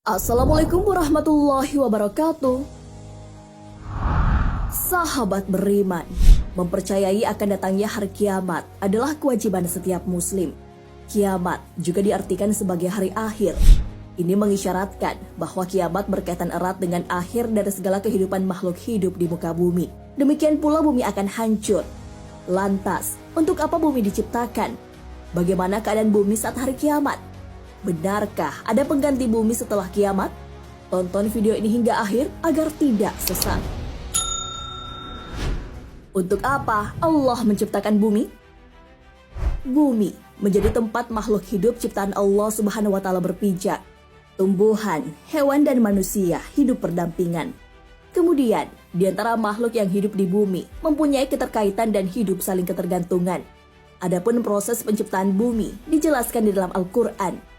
Assalamualaikum warahmatullahi wabarakatuh. Sahabat beriman, mempercayai akan datangnya hari kiamat adalah kewajiban setiap muslim. Kiamat juga diartikan sebagai hari akhir. Ini mengisyaratkan bahwa kiamat berkaitan erat dengan akhir dari segala kehidupan makhluk hidup di muka bumi. Demikian pula bumi akan hancur. Lantas, untuk apa bumi diciptakan? Bagaimana keadaan bumi saat hari kiamat? Benarkah ada pengganti bumi setelah kiamat? Tonton video ini hingga akhir agar tidak sesat. Untuk apa Allah menciptakan bumi? Bumi menjadi tempat makhluk hidup ciptaan Allah Subhanahu wa Ta'ala berpijak. Tumbuhan, hewan, dan manusia hidup berdampingan. Kemudian, di antara makhluk yang hidup di bumi mempunyai keterkaitan dan hidup saling ketergantungan. Adapun proses penciptaan bumi dijelaskan di dalam Al-Quran.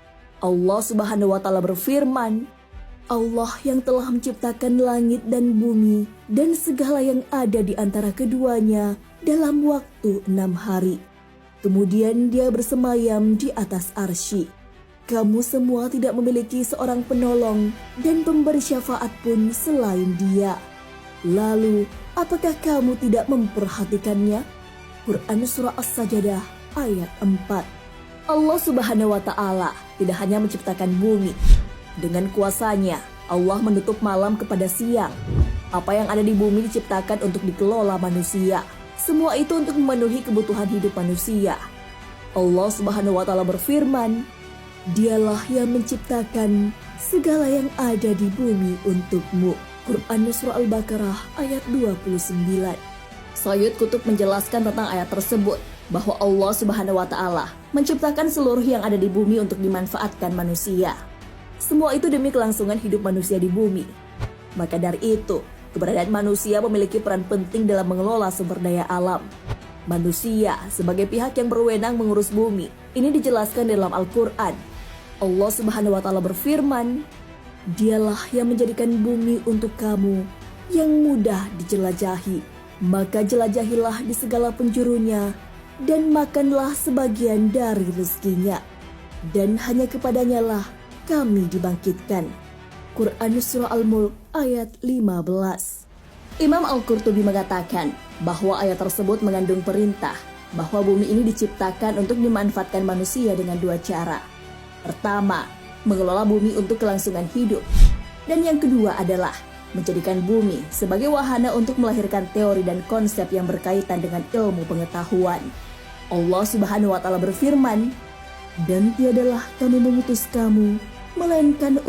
Allah Subhanahu wa Ta'ala berfirman, Allah yang telah menciptakan langit dan bumi dan segala yang ada di antara keduanya dalam waktu 6 hari. Kemudian dia bersemayam di atas arsy. Kamu semua tidak memiliki seorang penolong dan pemberi syafaat pun selain dia. Lalu, apakah kamu tidak memperhatikannya? Quran Surah As-Sajdah ayat 4. Allah Subhanahu wa Ta'ala tidak hanya menciptakan bumi. Dengan kuasanya, Allah menutup malam kepada siang. Apa yang ada di bumi diciptakan untuk dikelola manusia. Semua itu untuk memenuhi kebutuhan hidup manusia. Allah Subhanahu wa Ta'ala berfirman, Dialah yang menciptakan segala yang ada di bumi untukmu. Quran Surah Al-Baqarah ayat 29. Sayyid Qutb menjelaskan tentang ayat tersebut, bahwa Allah Subhanahu wa Ta'ala menciptakan seluruh yang ada di bumi untuk dimanfaatkan manusia. Semua itu demi kelangsungan hidup manusia di bumi. Maka dari itu, keberadaan manusia memiliki peran penting dalam mengelola sumber daya alam. Manusia sebagai pihak yang berwenang mengurus bumi, ini dijelaskan dalam Al-Quran. Allah Subhanahu wa Ta'ala berfirman, Dialah yang menjadikan bumi untuk kamu yang mudah dijelajahi. Maka jelajahilah di segala penjurunya, dan makanlah sebagian dari rezekinya, dan hanya kepadanya lah kami dibangkitkan. Quran Surah Al-Mulk ayat 15. Imam Al-Qurtubi mengatakan bahwa ayat tersebut mengandung perintah bahwa bumi ini diciptakan untuk dimanfaatkan manusia dengan dua cara. Pertama, mengelola bumi untuk kelangsungan hidup, dan yang kedua adalah menjadikan bumi sebagai wahana untuk melahirkan teori dan konsep yang berkaitan dengan ilmu pengetahuan. Allah Subhanahu wa Ta'ala berfirman, Dan tiadalah kami mengutus kamu, melainkan